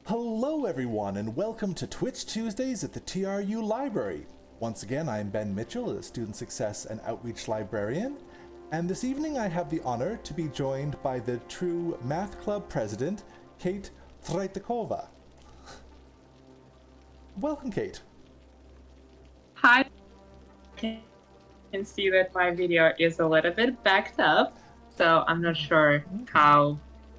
Hello everyone and welcome to Twitch Tuesdays at the TRU Library. Once again, I am Ben Mitchell, a Student Success and Outreach Librarian, and this evening I have the honor to be joined by the TRU Math Club President, Kate Traitekova. Welcome, Kate. Hi. I can see that my video is a little bit backed up, so I'm not sure how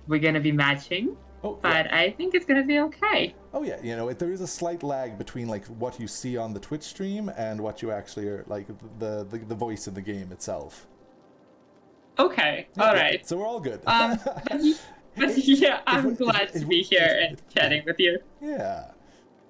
we're going to be matching. But yeah. I think it's going to be okay. Oh yeah, you know, there is a slight lag between like what you see on the Twitch stream and what you actually are, like the voice in the game itself. Okay, yeah, all right. So we're all good. But yeah, I'm glad to be here and chatting with you. Yeah.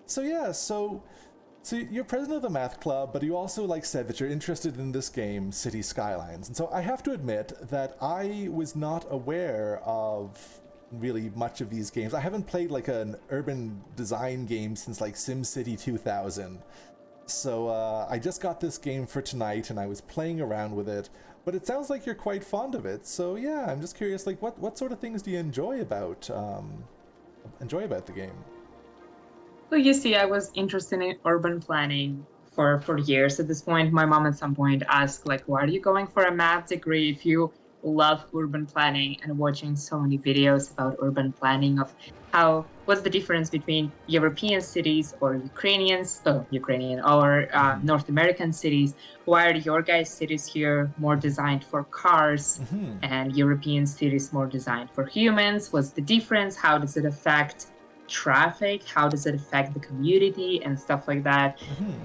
So you're president of the math club, but you also said that you're interested in this game, City Skylines. And so I have to admit that I was not aware of really much of these games. I haven't played like an urban design game since like SimCity 2000. So I just got this game for tonight and I was playing around with it, but it sounds like you're quite fond of it. So yeah, I'm just curious, like what sort of things do you enjoy about the game? Well, you see, I was interested in urban planning for years. At this point, my mom at some point asked, like, why are you going for a math degree if you love urban planning, and watching so many videos about urban planning of what's the difference between European cities or Ukrainian or North American cities. Why are your guys' cities here more designed for cars and European cities more designed for humans? What's the difference? How does it affect traffic? How does it affect the community and stuff like that?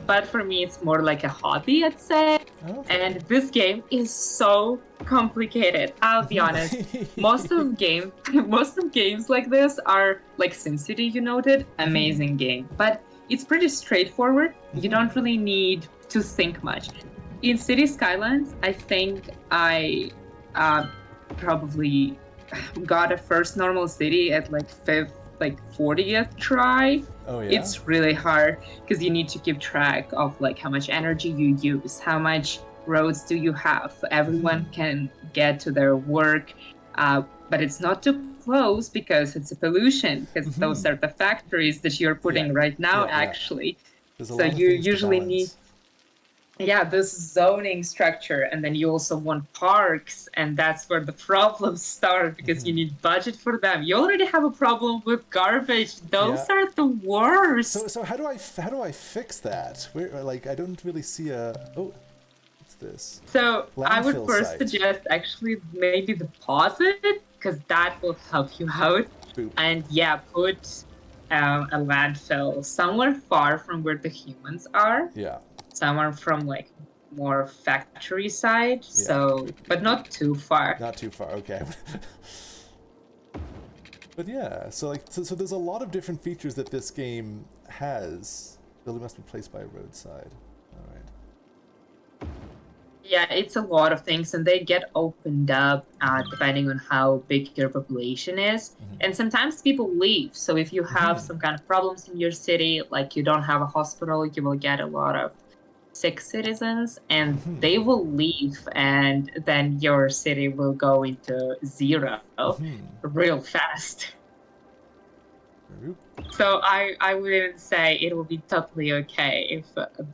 But for me, it's more like a hobby, I'd say. Okay. And this game is so complicated. I'll be honest. Most of games like this are like SimCity, you noted, amazing game, but it's pretty straightforward. You don't really need to think much. In City Skylines, I think I probably got a first normal city at like 40th try. Oh yeah. It's really hard because you need to keep track of like how much energy you use, how much roads do you have. Everyone can get to their work, but it's not too close because it's a pollution, because those are the factories that you're putting right now, actually. So you usually need this zoning structure, and then you also want parks, and that's where the problems start because you need budget for them. You already have a problem with garbage. Those are the worst. So how do I fix that? I don't really see a what's this? So Landfill I would first site. suggest actually maybe the deposit, because that will help you out. Boop. And put a landfill somewhere far from where the humans are. Yeah. Somewhere from like more factory side, but not too far. Not too far, okay. But yeah, so there's a lot of different features that this game has. Building must be placed by a roadside. All right. Yeah, it's a lot of things, and they get opened up depending on how big your population is. And sometimes people leave. So if you have some kind of problems in your city, like you don't have a hospital, you will get a lot of sick citizens, and they will leave, and then your city will go into zero real fast. So I would say it will be totally okay if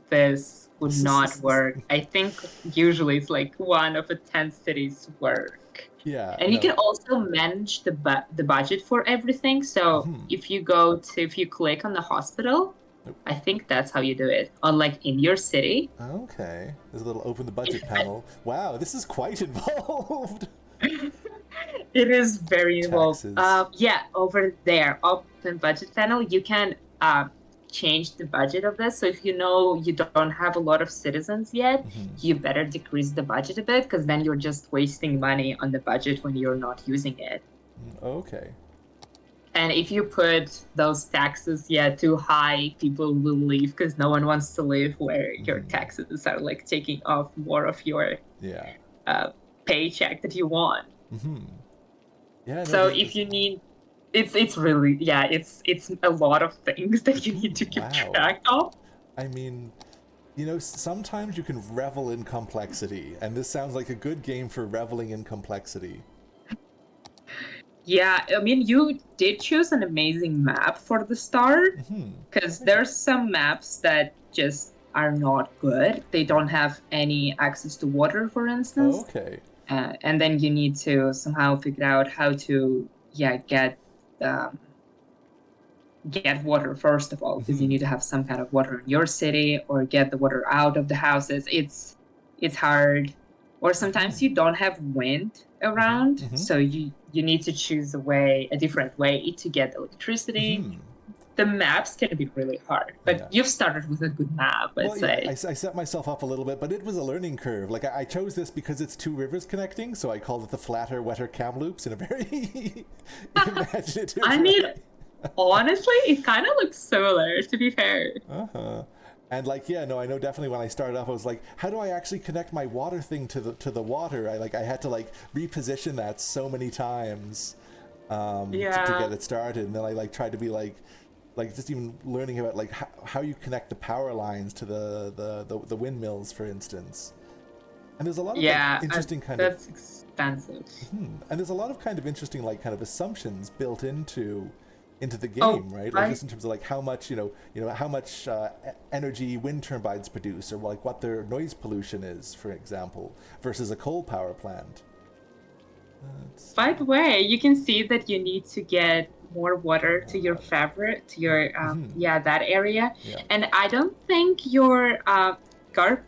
this would not work. I think usually it's like 1 of the 10 cities work. Yeah. And you can also manage the budget for everything. So if you click on the hospital, I think that's how you do it. In your city. Okay. There's a little open the budget panel. Wow, this is quite involved. It is very involved. Over there, open budget panel, you can change the budget of this. So if you know you don't have a lot of citizens yet, you better decrease the budget a bit, because then you're just wasting money on the budget when you're not using it. Okay. And if you put those taxes too high, people will leave because no one wants to live where your taxes are like taking off more of your paycheck that you want. Yeah. So if you need, it's really it's a lot of things that you need to keep track of. I mean, you know, sometimes you can revel in complexity, and this sounds like a good game for reveling in complexity. Yeah, I mean, you did choose an amazing map for the start, because Thank you. there's some maps that just are not good. They don't have any access to water, for Oh, instance. okay. And then you need to somehow figure out how to, yeah, um, get water first of all, because you need to have some kind of water in your city, or get the water out of the houses. It's hard. Or sometimes you don't have wind around, so you need to choose a different way to get electricity. The maps can be really hard, but Yeah. you've started with a good map, I'd Well, yeah, I say. set myself up a little bit, but it was a learning curve. Like, I chose this because it's two rivers connecting, so I called it the flatter, wetter Kamloops in a very imaginative I mean, way. honestly, it kind of looks similar, to be fair. And like, yeah, no, I know definitely when I started off, I was like, how do I actually connect my water thing to the water? I had to like reposition that so many times to Yeah. get it started, and then I like tried to be like just even learning about like how you connect the power lines to the windmills, for instance. And there's a lot of like Yeah, interesting kind of that's expensive. and there's a lot of kind of interesting like kind of assumptions built into the Oh, game, right? Like right. just in terms of like how much how much energy wind turbines produce, or like what their noise pollution is, for example, versus a coal power plant. By the way, you can see that you need to get more water to your fabric, to your yeah, that area. Yeah. And I don't think your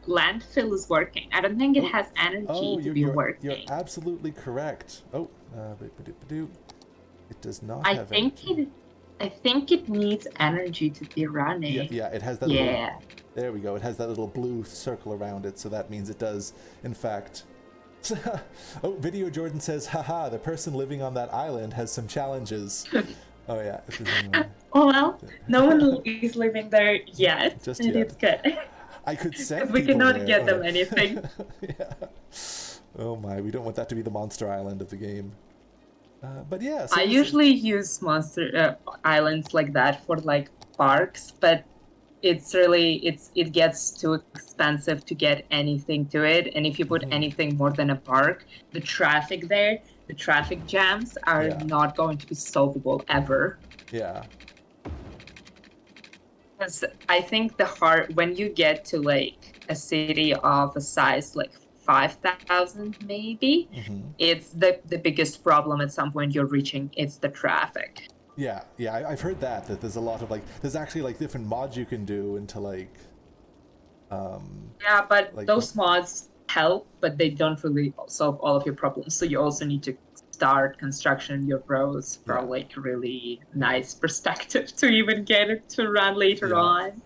landfill is working. I don't think it Oh, has energy oh, to you're be you're working. absolutely correct. Oh, it does not I have think energy. it I think it needs energy to be Yeah, running. yeah, it has that little. Yeah. There we go. It has that little blue circle around it, so that means it does, in fact. Oh, Video Jordan says, haha, the person living on that island has some challenges. Oh, yeah, if there's anyone. Oh well, no one is living there yet, Just and yet. it's good. I could Because send we people cannot there. get Oh, them anything. yeah. Yeah. Oh, my, we don't want that to be the monster island of the game. But yeah, I so it was. usually use monster islands like that for like parks, but it gets too expensive to get anything to it. And if you put anything more than a park, the traffic there, the traffic jams are Yeah, not going to be solvable ever. yeah, Because I think when you get to like a city of a size like 5,000 maybe, it's the biggest problem at some point you're reaching. It's the traffic. yeah, yeah. I've heard that there's a lot of like, there's actually like different mods you can do into Yeah, but like those mods help, but they don't really solve all of your problems. So you also need to start construction your roads yeah, from like really yeah, nice perspective to even get it to run later yeah. on.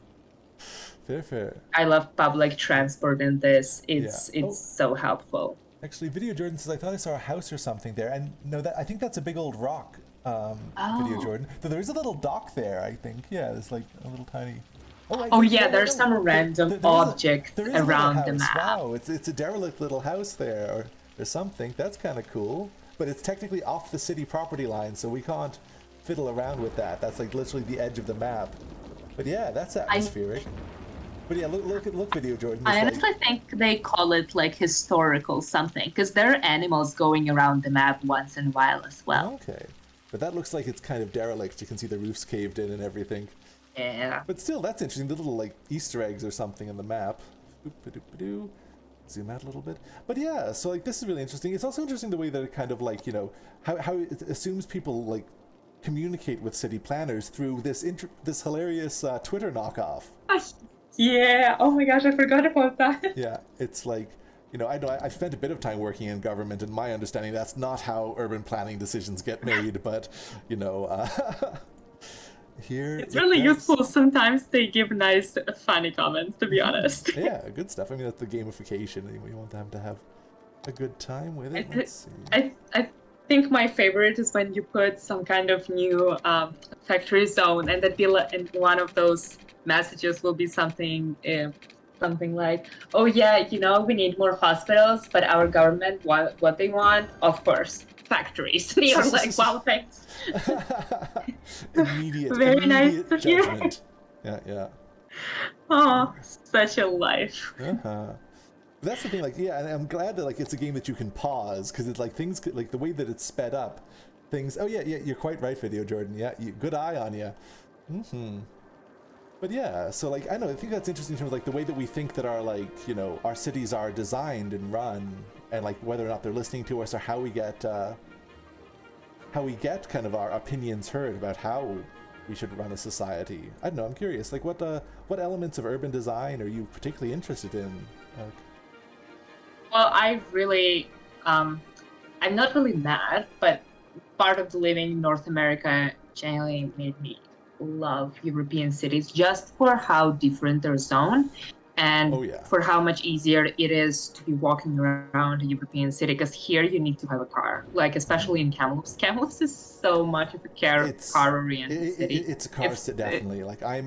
Fair, fair. I love public transport in this. Yeah. It's Oh, so helpful. actually, Video Jordan says I thought I saw a house or something there, and no, that I think that's a big old rock. Video Oh. Jordan. Though there is a little dock there, I think. Yeah, there's like a little tiny. Oh, Oh no, yeah, no, there's no. some random There is object there is a little around the house. map. Wow, it's a derelict little house there, or something. That's kind of cool. But it's technically off the city property line, so we can't fiddle around with that. That's like literally the edge of the map. But yeah, that's I atmospheric. But yeah, look, Video Jordan. I It's like, honestly think they call it like historical something because there are animals going around the map once in a while as well. okay. But that looks like it's kind of derelict. You can see the roofs caved in and everything. Yeah. But still, that's interesting. The little like Easter eggs or something in the map. Oop-a-doop-a-doo. Zoom out a little bit. But yeah, so like this is really interesting. It's also interesting the way that it kind of like, how it assumes people like communicate with city planners through this hilarious Twitter knockoff. Yeah. Oh my gosh, I forgot about that. Yeah, it's like, I've spent a bit of time working in government, and my understanding that's not how urban planning decisions get made, but, here It's it really does. useful. Sometimes they give nice, funny comments, to be honest. Yeah, good stuff. I mean, that's the gamification. We want them to have a good time with I, it. th- Let's see. I think my favorite is when you put some kind of new factory zone, and and one of those messages will be something like, "Oh yeah, we need more hospitals, but our government what they want, of course, factories." And you're like, "Wow, thanks." Very nice to Immediate hear. judgment. Yeah, yeah. Oh, special life. Uh-huh. That's the thing, like, yeah, and I'm glad that like it's a game that you can pause because it's like things like the way that it's sped up. things. Oh yeah, you're quite right, Video Jordan. Yeah, good eye on you. But yeah, so like I think that's interesting in terms of like the way that we think that our like our cities are designed and run, and like whether or not they're listening to us or how we get kind of our opinions heard about how we should run a society. I don't know. I'm curious. Like what elements of urban design are you particularly interested in? Well, I'm not really mad, but part of the living in North America generally made me love European cities just for how different they're zoned and for how much easier it is to be walking around a European city, because here you need to have a car, like especially in Kamloops. Kamloops is so much of a car-oriented city. It's a car city, definitely. Like I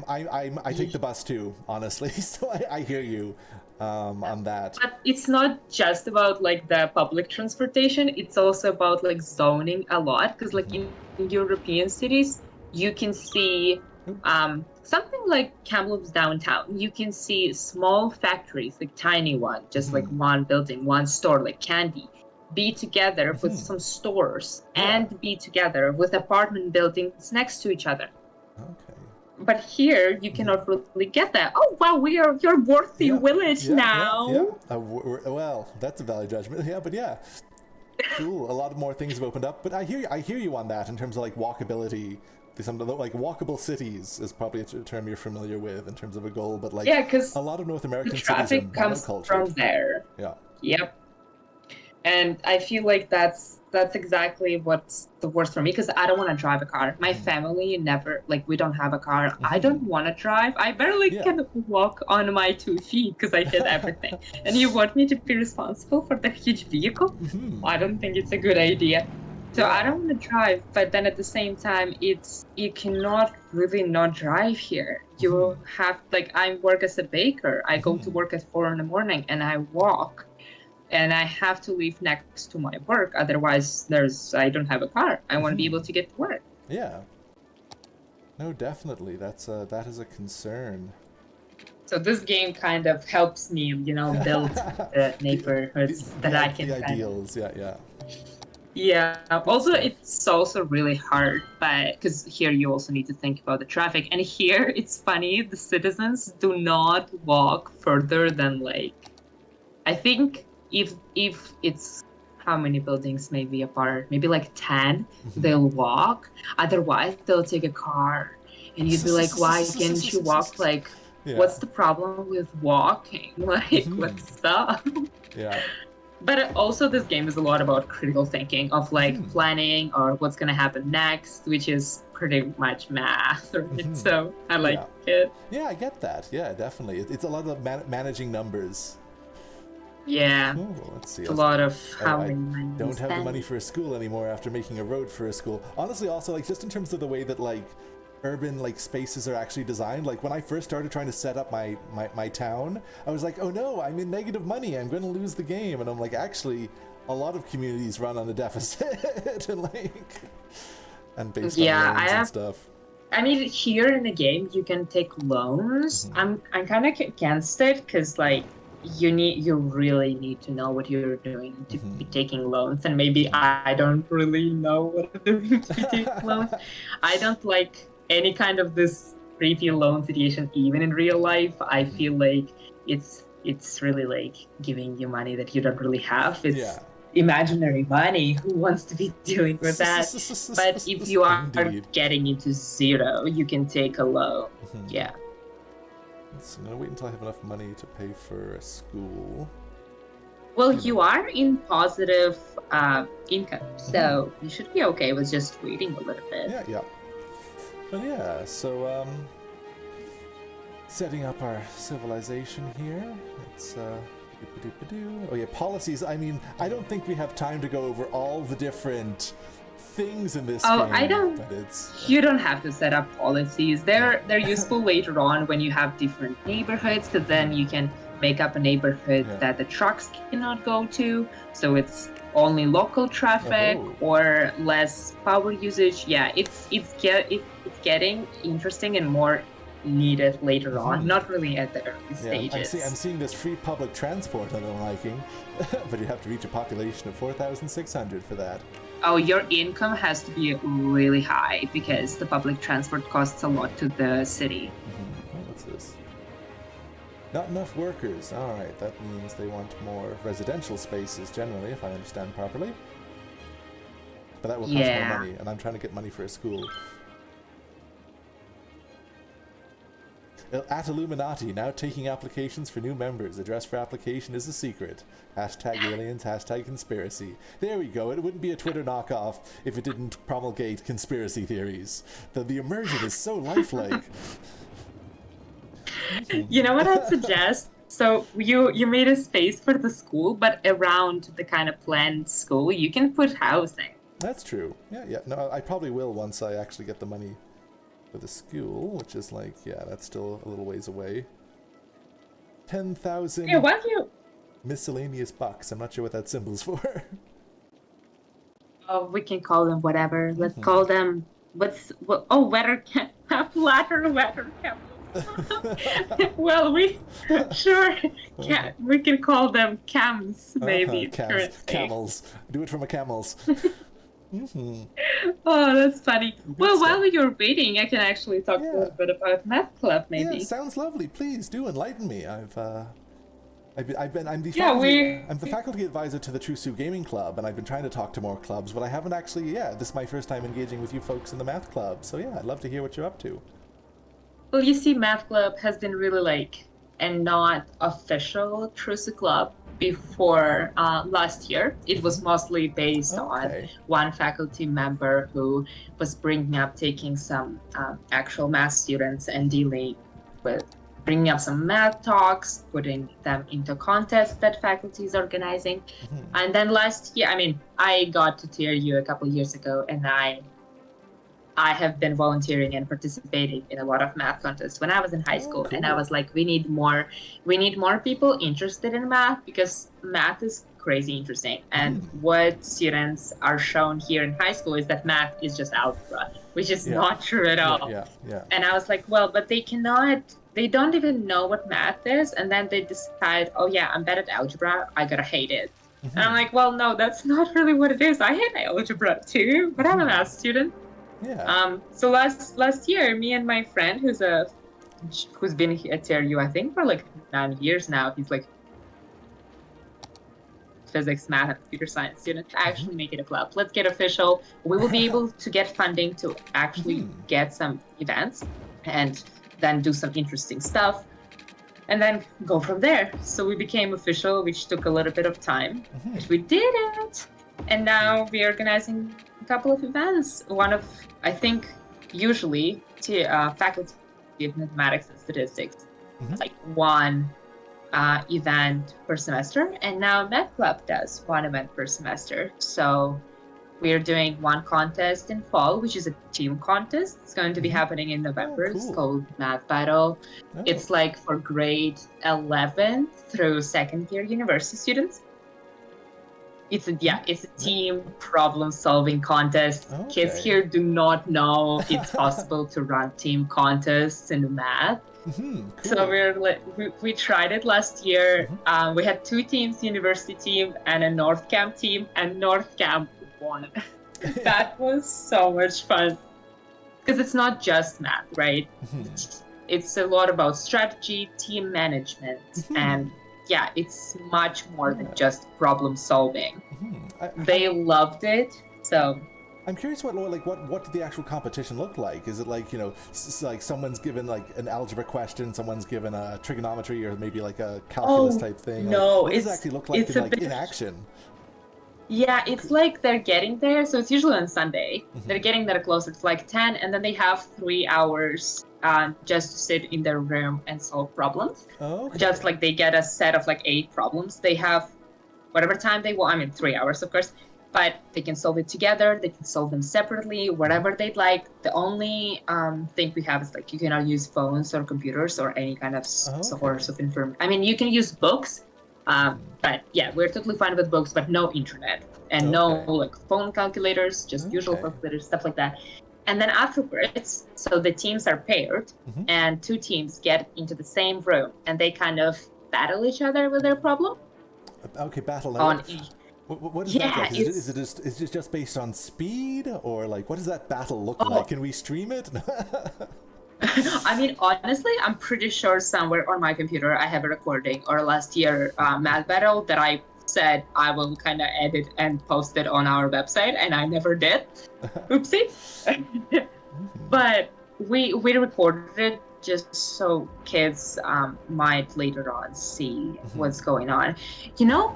take the bus too, honestly. So I hear you on that. But it's not just about like the public transportation. It's also about like zoning a lot, because like in European cities, you can see something like Kamloops downtown. You can see small factories, like tiny one, just like one building, one store, like candy, be together with some stores and be together with apartment buildings next to each other. Okay. But here, you cannot really get that. Oh, wow, you're worthy village now. Well, that's a valid judgment. Yeah, but yeah. Cool. A lot more things have opened up. But I hear you on that in terms of like walkability. Some like walkable cities is probably a term you're familiar with in terms of a goal, but like because a lot of North American the traffic cities are comes from there. Yeah. Yep. And I feel like that's exactly what's the worst for me, because I don't want to drive a car. My family never, like, we don't have a car. I don't want to drive. I barely can walk on my 2 feet because I hit everything. And you want me to be responsible for the huge vehicle? I don't think it's a good idea. So I don't want to drive, but then at the same time, you cannot really not drive here. You have, like, I work as a baker. I go to work at 4 a.m. and I walk. And I have to leave next to my work. Otherwise, I don't have a car. I want to be able to get to work. Yeah. No, definitely. That is a concern. So this game kind of helps me, build the neighborhoods that I can. The ideals, yeah. Yeah. Also, it's also really hard, because here you also need to think about the traffic. And here, it's funny, the citizens do not walk further than, like, I think if it's how many buildings maybe apart, maybe like 10, they'll walk. Otherwise, they'll take a car. And you'd be like, why can't you walk? Like, what's the problem with walking? Like, what's up? Yeah. But also, this game is a lot about critical thinking of like planning or what's going to happen next, which is pretty much math. Right? So I like it. Yeah, I get that. Yeah, definitely. It's a lot of managing numbers. Yeah. Ooh, let's see. It's a lot of how I many money you don't have the spend. money for a school anymore after making a road for a school. Honestly, also, like, just in terms of the way that, like, urban, like, spaces are actually designed. Like, when I first started trying to set up my town, I was like, oh no, I'm in negative money. I'm going to lose the game. And I'm like, actually, a lot of communities run on a deficit and, like, and based on loans and stuff. I mean, here in the game, you can take loans. I'm kind of against it because, like, you really need to know what you're doing to be taking loans, and maybe I don't really know what I'm doing to be taking loans. I don't like any kind of this creepy loan situation, even in real life. I feel like it's really like giving you money that you don't really have. It's imaginary money. Who wants to be dealing with that? But if you are getting into zero, you can take a loan. Yeah. So I'm gonna wait until I have enough money to pay for a school. Well, you are in positive income, so you should be okay with just waiting a little bit. Yeah. But yeah, so setting up our civilization here. It's oh yeah, policies. I mean, I don't think we have time to go over all the different things in this game. I don't. You don't have to set up policies. They're useful later on when you have different neighborhoods, because then you can make up a neighborhood that the trucks cannot go to, so it's only local traffic or less power usage. Yeah, it's getting interesting and more needed later on, not really at the early stages. I'm seeing this free public transport that I'm liking, but you have to reach a population of 4,600 for that. Oh, your income has to be really high because the public transport costs a lot to the city. Oh, what's this? Not enough workers. All right, that means they want more residential spaces generally, if I understand properly. But that will cost more Yeah. money, and I'm trying to get money for a school. At Illuminati, now taking applications for new members. Address for application is a secret. Hashtag aliens, hashtag conspiracy. There we go. It wouldn't be a Twitter knockoff if it didn't promulgate conspiracy theories. The immersion is so lifelike. You know what I'd suggest? So you made a space for the school, but around the kind of planned school, you can put housing. That's true. Yeah. No, I probably will once I actually get the money for the school, which is like, yeah, that's still a little ways away. 10,000 Yeah, why do you? miscellaneous bucks. I'm not sure what that symbol's for. Oh, we can call them whatever. Let's call them oh, weather flatter weather camels. Well, we sure we can call them cams maybe. Camels. Do it from a camels. Oh, that's funny. Well, stuff. while you're waiting, I can actually talk a little bit about Math Club, maybe. Yeah, sounds lovely. Please do enlighten me. I'm the faculty advisor to the TRU Gaming Club, and I've been trying to talk to more clubs, but I haven't actually. Yeah, this is my first time engaging with you folks in the Math Club. So yeah, I'd love to hear what you're up to. Well, you see, Math Club has been really like a not official TRU club before last year. It was mostly based on one faculty member who was bringing up taking some actual math students and dealing with bringing up some math talks, putting them into contests that faculty is organizing. And then last year, I mean, I got to TRU a couple of years ago, and I have been volunteering and participating in a lot of math contests when I was in high school. Cool. And I was like, we need more people interested in math, because math is crazy interesting. And what students are shown here in high school is that math is just algebra, which is not true at all. Yeah. And I was like, well, but they don't even know what math is. And then they decide, oh yeah, I'm bad at algebra, I gotta hate it. And I'm like, well, no, that's not really what it is. I hate algebra too, but I'm a math student. Yeah. So last year, me and my friend, who's been at TRU, I think for like 9 years now, he's like physics, math, and computer science student, actually make it a club. Let's get official. We will be able to get funding to actually get some events and then do some interesting stuff and then go from there. So we became official, which took a little bit of time, but we did it. And now we're organizing a couple of events. One of, I think, usually faculty of mathematics and statistics, it's like one event per semester, and now Math Club does one event per semester. So we're doing one contest in fall, which is a team contest. It's going to be happening in November. It's called Math Battle. It's like for grade 11 through second year university students. It's a team problem-solving contest. Kids here do not know it's possible to run team contests in math. Cool. So we tried it last year. We had 2 teams, university team and a North Camp team, and North Camp won. That was so much fun. Because it's not just math, right? It's a lot about strategy, team management, and yeah, it's much more than just problem solving. They loved it, so. I'm curious what did the actual competition look like? Is it like, like someone's given like an algebra question, someone's given a trigonometry, or maybe like a calculus type thing? No, what does it actually look like in action? Yeah, it's like they're getting there. So it's usually on Sunday. They're getting there closer to like 10, and then they have 3 hours just to sit in their room and solve problems. Just like they get a set of like 8 problems. They have whatever time they want. I mean, 3 hours, of course. But they can solve it together. They can solve them separately, whatever they'd like. The only thing we have is like you cannot use phones or computers or any kind of source of information. I mean, you can use books. But yeah, we're totally fine with books, but no internet and no like phone calculators, just usual calculators, stuff like that. And then afterwards, so the teams are paired and 2 teams get into the same room and they kind of battle each other with their problem. Battle on What is that Yeah, like? Is it just based on speed, or like what does that battle look like? oh, Can we stream it? I mean, honestly, I'm pretty sure somewhere on my computer I have a recording or last year math battle that I said I will kind of edit and post it on our website, and I never did. Oopsie. But we recorded it just so kids might later on see what's going on.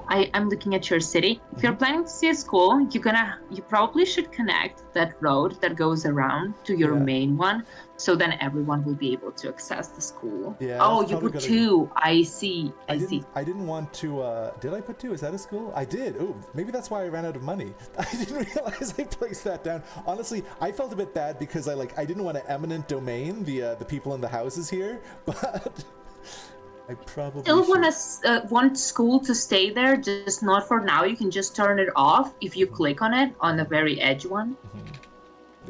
I'm looking at your city. If you're planning to see a school, you probably should connect that road that goes around to your Yeah. main one, so then everyone will be able to access the school. Yeah, Oh, that's you probably put gonna. two. I see. I see. I didn't want to. Did I put two? Is that a school? I did. Oh, maybe that's why I ran out of money. I didn't realize I placed that down. Honestly, I felt a bit bad because I didn't want to eminent domain the people in the houses here, but I probably Still should. want school to stay there, just not for now. You can just turn it off if you click on it on the very edge one.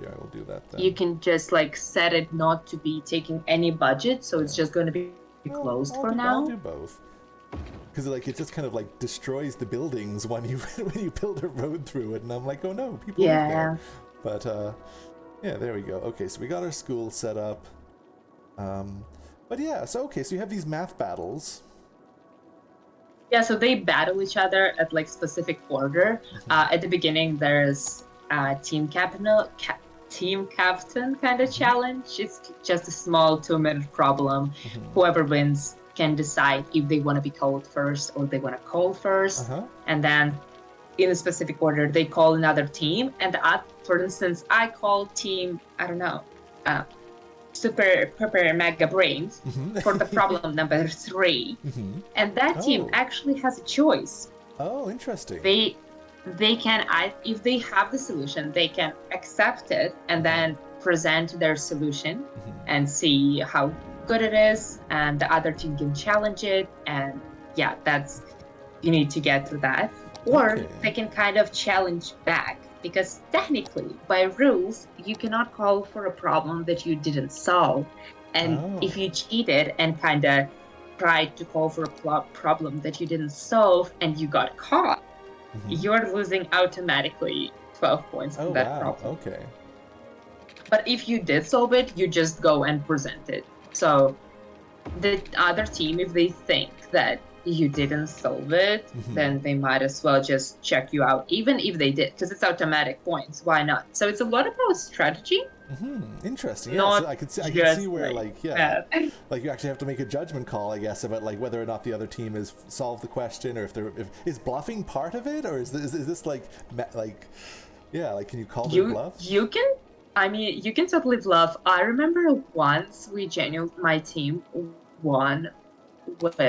Yeah, I will do that You then. can just like set it not to be taking any budget, so it's just going to be Well, closed for I'll now. do both. Because like it just kind of like destroys the buildings when you when you build a road through it, and I'm like, oh no, people live there. Yeah. But yeah, there we go. Okay, so we got our school set up. But yeah, so okay, so you have these math battles. Yeah, so they battle each other at like specific order. At the beginning, there's team captain kind of challenge. It's just a small 2-minute problem. Whoever wins can decide if they want to be called first or they want to call first, and then in a specific order they call another team. And for instance, I call team, I don't know, super mega brains for the problem number 3, and that team Oh. actually has a choice. Oh, interesting. They can, if they have the solution, they can accept it and then present their solution and see how good it is, and the other team can challenge it. And yeah, that's, you need to get through that. Or they can kind of challenge back, because technically, by rules, you cannot call for a problem that you didn't solve. And if you cheated and kind of tried to call for a problem that you didn't solve and you got caught, you're losing automatically 12 points for that problem. Okay. But if you did solve it, you just go and present it. So the other team, if they think that you didn't solve it, then they might as well just check you out, even if they did, because it's automatic points. Why not? So it's a lot about strategy. Interesting. Yeah, so I can see where like you actually have to make a judgment call, I guess, about like whether or not the other team has solved the question, or if is bluffing part of it, or is this like can you call their bluff? You can totally bluff. I remember once my team won with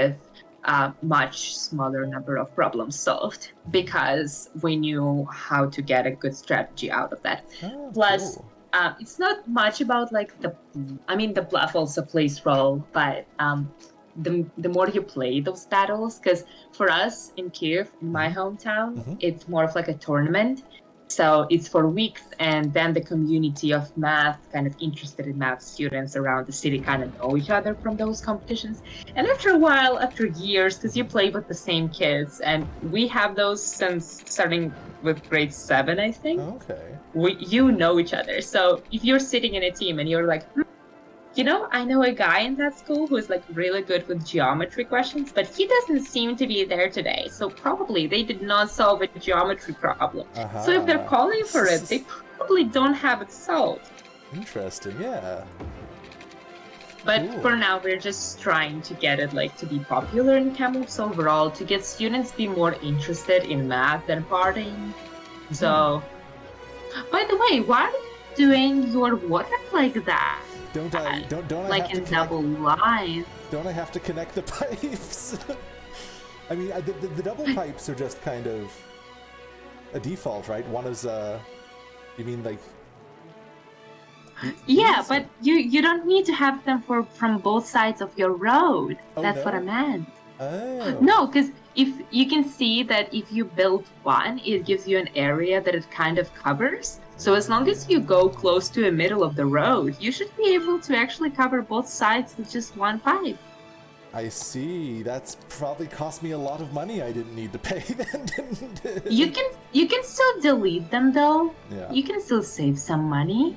a much smaller number of problems solved, because we knew how to get a good strategy out of that. Plus, cool. It's not much about like the bluff also plays role, but the more you play those battles, because for us in Kiev, in my hometown, it's more of like a tournament. So it's for weeks, and then the community of math, kind of interested in math students around the city, kind of know each other from those competitions. And after a while, after years, because you play with the same kids, and we have those since starting with grade 7, I think. Okay. You know each other. So if you're sitting in a team and you're like, I know a guy in that school who's like really good with geometry questions, but he doesn't seem to be there today. So probably they did not solve a geometry problem. So if they're calling for it, they probably don't have it solved. Interesting, yeah. But for now, we're just trying to get it like to be popular in Kamloops overall, to get students be more interested in math than partying. So, by the way, why are you doing your water like that? Don't I like have in to double line? Don't I have to connect the pipes? I mean, the double pipes are just kind of a default, right? One is you mean like? Yeah, but you don't need to have them from both sides of your road. That's what I meant. Oh. No, because if you can see that if you build one, it gives you an area that it kind of covers. So as long as you go close to the middle of the road, you should be able to actually cover both sides with just one pipe. I see. That's probably cost me a lot of money I didn't need to pay then, didn't it? You can still delete them though. Yeah. You can still save some money.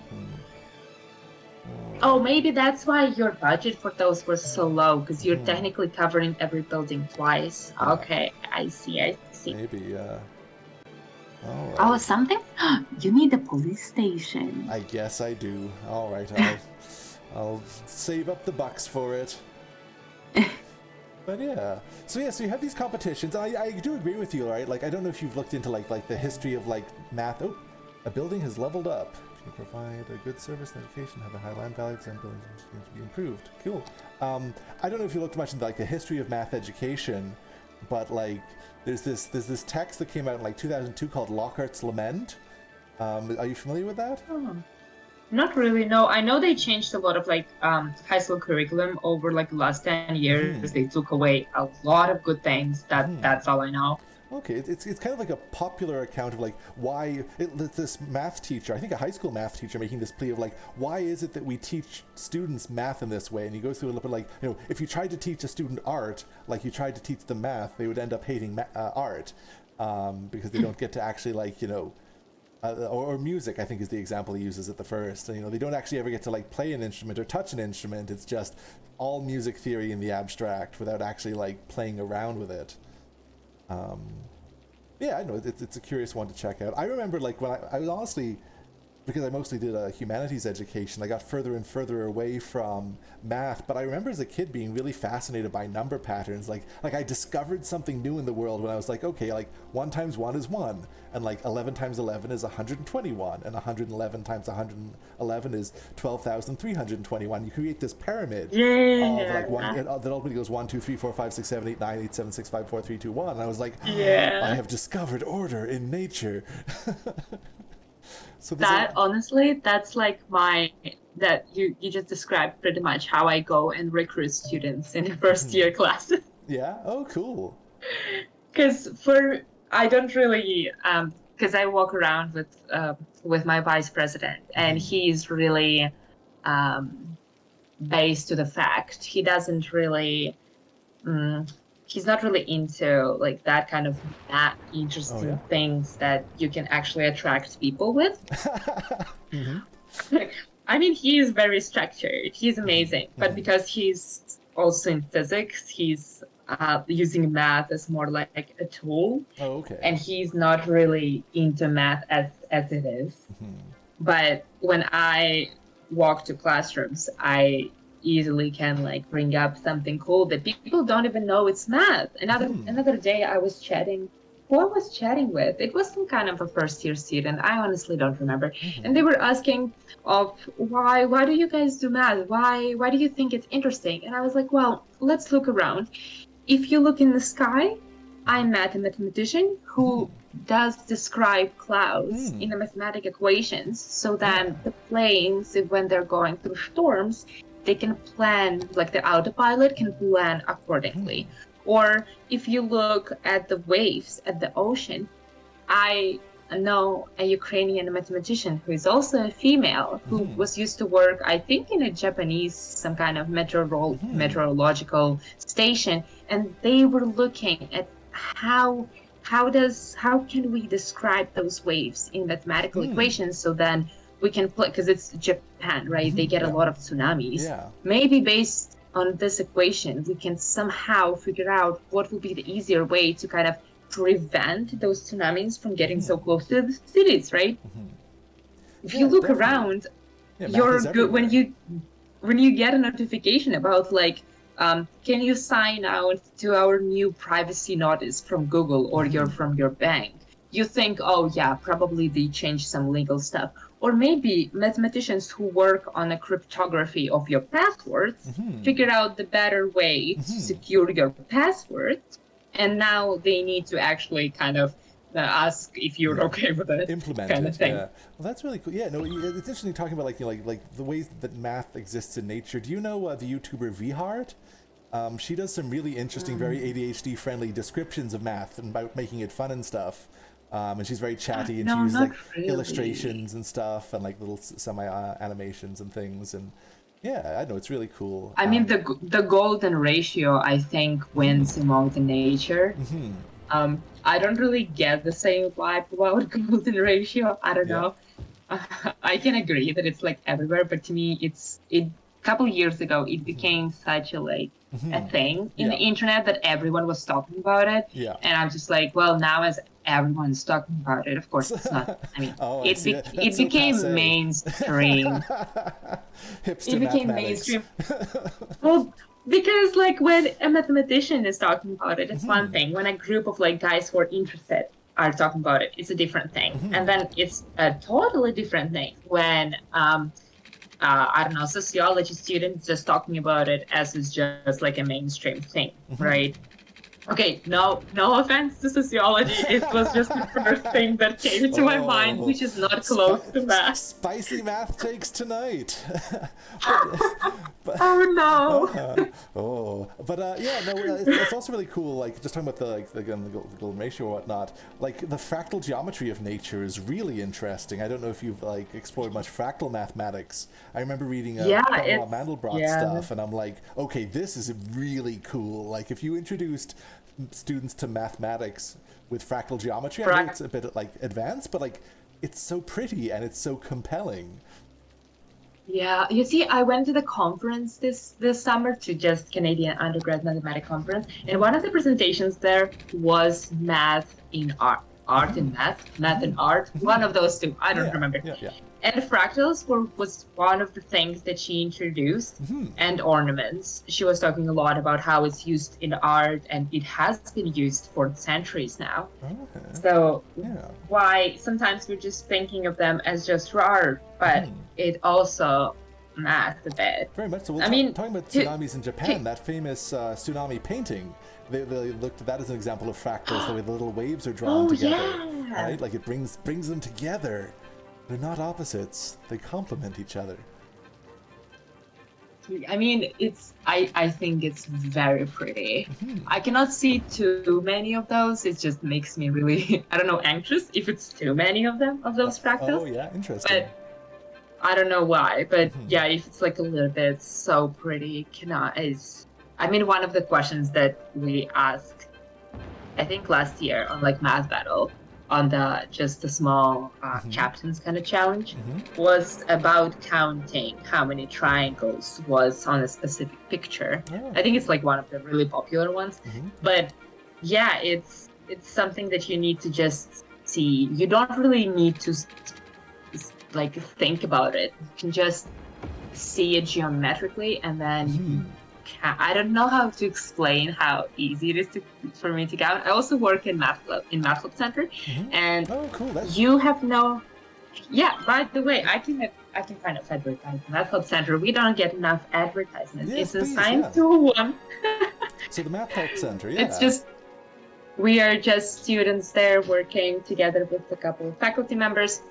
All Oh, right. maybe that's why your budget for those was so low, because you're Hmm. technically covering every building twice. Yeah. Okay, I see, I see. Maybe, yeah. All Oh, right. something? You need a police station. I guess I do. All right, I'll save up the bucks for it. But yeah, so you have these competitions. I do agree with you, right? Like, I don't know if you've looked into like the history of like math. Oh, a building has leveled up. If you provide a good service and education, have a high land value, then buildings need to be improved. Cool. I don't know if you looked much into like the history of math education, but like there's this text that came out in like 2002 called Lockhart's Lament. Are you familiar with that? Oh. Not really, no. I know they changed a lot of like high school curriculum over like the last 10 years. They took away a lot of good things. That's all I know. Okay, it's kind of like a popular account of like why this math teacher, I think a high school math teacher, making this plea of like, why is it that we teach students math in this way? And he goes through a little bit like, if you tried to teach a student art like you tried to teach them math, they would end up hating art because they don't get to actually like or music, I think, is the example he uses at the first. They don't actually ever get to like play an instrument or touch an instrument. It's just all music theory in the abstract without actually like playing around with it. Yeah, I know it's a curious one to check out. I remember like when I was honestly, because I mostly did a humanities education, I got further and further away from math. But I remember as a kid being really fascinated by number patterns. Like I discovered something new in the world when I was like, okay, like 1 times 1 is 1, and like 11 times 11 is 121, and 111 times 111 is 12,321. You create this pyramid of like one that ultimately goes 1, 2, 3, 4, 5, 6, 7, 8, 9, 8, 7, 6, 5, 4, 3, 2, 1. And I was like, I have discovered order in nature. So that honestly, that's like that you just described pretty much how I go and recruit students in the first year classes. Yeah. Oh, cool. Because I don't really because I walk around with my vice president, and he's really based to the fact. He doesn't really he's not really into like that kind of that interesting things that you can actually attract people with. I mean, he is very structured. He's amazing, but because he's also in physics, he's using math as more like a tool. Oh, okay. And he's not really into math as it is. But when I walk to classrooms, I easily can like bring up something cool that people don't even know it's math. Another day I was chatting. Who I was chatting with? It was some kind of a first year student. I honestly don't remember. And they were asking of why do you guys do math? Why do you think it's interesting? And I was like, well, let's look around. If you look in the sky, I met a mathematician who does describe clouds in the mathematical equations, so then the planes, when they're going through storms, they can plan, like the autopilot can plan accordingly. Or if you look at the waves at the ocean, I know a Ukrainian mathematician who is also a female who was used to work, I think, in a Japanese, some kind of meteorological station, and they were looking at how can we describe those waves in mathematical equations so then we can play, because it's Japan, right? They get a lot of tsunamis. Maybe based on this equation, we can somehow figure out what would be the easier way to kind of prevent those tsunamis from getting so close to the cities, right? If you look around, you're good when you get a notification about like, can you sign out to our new privacy notice from Google or from your bank? You think, oh yeah, probably they changed some legal stuff. Or maybe mathematicians who work on a cryptography of your passwords figure out the better way to secure your password. And now they need to actually kind of ask if you're okay with it. Implement kind it. of thing. Yeah. Well, that's really cool. Yeah. No, it's interesting talking about like the ways that math exists in nature. Do you know the YouTuber Vihart? She does some really interesting, very ADHD friendly descriptions of math and about making it fun and stuff. And she's very chatty, and she uses like illustrations and stuff and like little semi animations and things. And Yeah, I know, it's really cool. I mean, the golden ratio, I think, wins among the nature. I don't really get the same vibe about golden ratio. I don't Yeah. know. I can agree that it's like everywhere, but to me, it. A couple years ago, it became such a like a thing in the Yeah. internet that everyone was talking about it, Yeah. and I'm just like, well, now as everyone's talking about it, of course it's not. I mean, Oh, I see. That's it so became passé. mainstream. It Hipster became mathematics. mainstream. Well, because like when a mathematician is talking about it, it's one thing. When a group of like guys who are interested are talking about it, it's a different thing. And then it's a totally different thing when I don't know, sociology students just talking about it as is just like a mainstream thing, right? Okay, no offense to sociology. It was just the first thing that came into my mind, Oh, which is not close to math. spicy math takes tonight. Oh no. Yeah, no, it's also really cool. Like just talking about the golden ratio or whatnot. Like the fractal geometry of nature is really interesting. I don't know if you've like explored much fractal mathematics. I remember reading Yeah, quite a lot of it's Mandelbrot yeah. stuff, and I'm like, okay, this is really cool. Like if you introduced students to mathematics with fractal geometry, I know it's a bit like advanced, but like it's so pretty and it's so compelling. Yeah, you see, I went to the conference this summer to just Canadian undergrad mathematics conference, and one of the presentations there was math in art and math and art, one of those two. I don't Yeah, remember. yeah, yeah. And fractals was one of the things that she introduced, and ornaments. She was talking a lot about how it's used in art, and it has been used for centuries now. Okay. So Yeah. why sometimes we're just thinking of them as just art, but it also math a bit. Very much so. Well, I mean, talking about to, tsunamis in Japan, that famous tsunami painting, they looked at that as an example of fractals, the way the little waves are drawn oh together, yeah. right? Like it brings them together. They're not opposites. They complement each other. I mean, I think it's very pretty. I cannot see too many of those. It just makes me really, I don't know, anxious if it's too many of them, of those Oh fractals. yeah, interesting. But I don't know why. But yeah, if it's like a little bit so pretty, cannot is I mean, one of the questions that we asked, I think last year on like Math Battle, on the just the small captains kind of challenge, was about counting how many triangles was on a specific picture. Oh. I think it's like one of the really popular ones. But yeah, it's something that you need to just see. You don't really need to like think about it. You can just see it geometrically, and then you can. I don't know how to explain how easy it is for me to count. I also work in Math Club Center, and Oh, cool. you have no. Yeah, by the way, I can kind of advertise Math Club Center. We don't get enough advertisements. Yes, It's in please. Science Yeah. 201. So the Math Help Center. It's Yeah. just we are just students there working together with a couple of faculty members,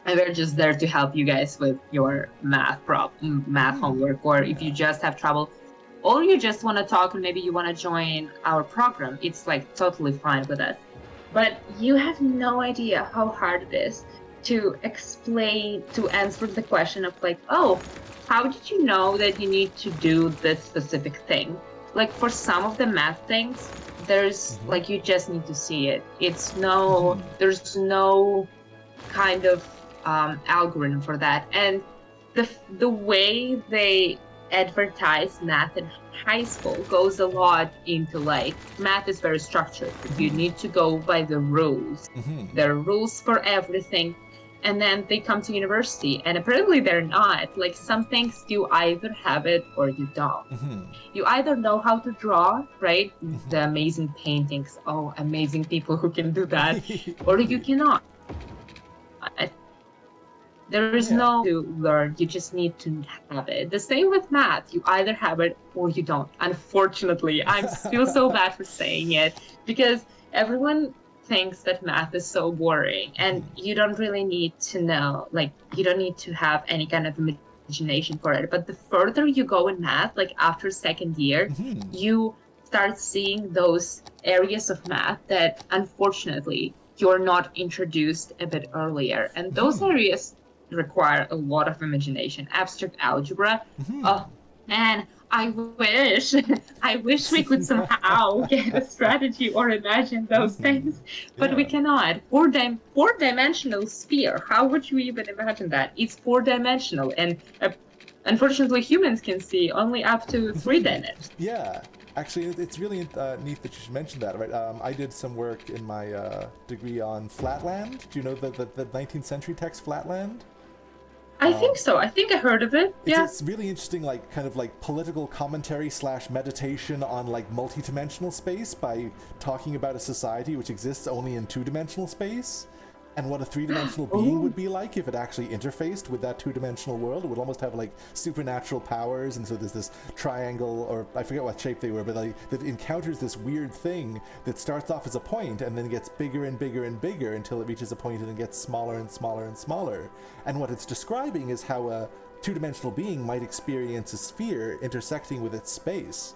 and we're just there to help you guys with your math homework, or if you just have trouble, or you just want to talk and maybe you want to join our program. It's like totally fine with us. But you have no idea how hard it is to explain, to answer the question of like, oh, how did you know that you need to do this specific thing? Like for some of the math things, there's like you just need to see it. It's no, there's no kind of algorithm for that, and the way they advertise math in high school goes a lot into like math is very structured. You need to go by the rules. There are rules for everything. And then they come to university, and apparently they're not. Like some things you either have it or you don't. You either know how to draw, right? The amazing paintings, oh, amazing people who can do that, or you cannot. There is Yeah. no to learn. You just need to have it. The same with math. You either have it or you don't. Unfortunately, I feel so bad for saying it because everyone thinks that math is so boring, and you don't really need to know. Like, you don't need to have any kind of imagination for it. But the further you go in math, like after second year, you start seeing those areas of math that unfortunately you're not introduced a bit earlier. And those areas require a lot of imagination. Abstract algebra, oh man, I wish we could somehow get a strategy or imagine those things, but we cannot. Four-dimensional sphere. How would you even imagine that? It's four-dimensional, and unfortunately, humans can see only up to 3 dimensions. Yeah. Actually, it's really neat that you should mention that, right? I did some work in my degree on Flatland. Do you know the 19th century text Flatland? I think so. I think I heard of it. Yeah. It's really interesting, like, kind of like political commentary / meditation on like multi-dimensional space by talking about a society which exists only in 2-dimensional space. And what a 3-dimensional being would be like if it actually interfaced with that 2-dimensional world. It would almost have like supernatural powers, and so there's this triangle, or I forget what shape they were, but like that encounters this weird thing that starts off as a point and then gets bigger and bigger and bigger until it reaches a point and it gets smaller and smaller and smaller. And what it's describing is how a 2-dimensional being might experience a sphere intersecting with its space.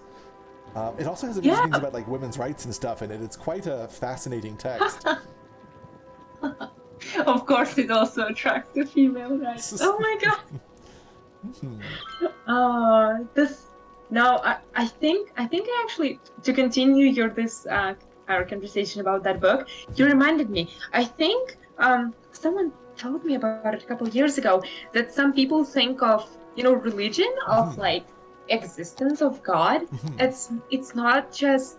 It also has amazing things about like women's rights and stuff in it. It's quite a fascinating text. Of course, it also attracts the female rights. Oh my god! I think I actually, to continue our conversation about that book, you reminded me. I think someone told me about it a couple of years ago that some people think of religion of like existence of God. It's not just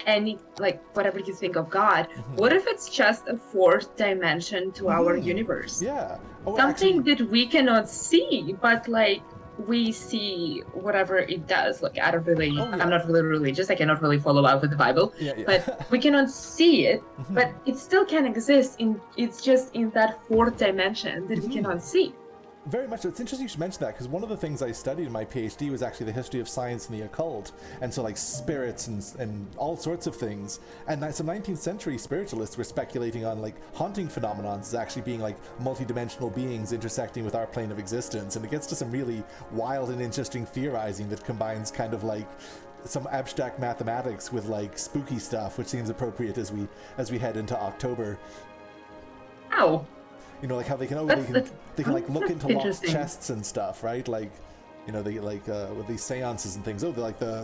any like whatever you think of God. What if it's just a 4th dimension to our universe? Yeah. Something that we cannot see, but like we see whatever it does. Like I don't really, I'm not really religious. I cannot really follow up with the Bible, but we cannot see it, but it still can exist. It's just in that 4th dimension that we cannot see. Very much. It's interesting you should mention that, because one of the things I studied in my PhD was actually the history of science and the occult, and so like spirits and all sorts of things. And some 19th century spiritualists were speculating on like haunting phenomenons as actually being like multidimensional beings intersecting with our plane of existence, and it gets to some really wild and interesting theorizing that combines kind of like some abstract mathematics with like spooky stuff, which seems appropriate as we head into October. Ow. You know, like how they can like look into lost chests and stuff, right? Like, you know, they like with these seances and things. Oh, they're like the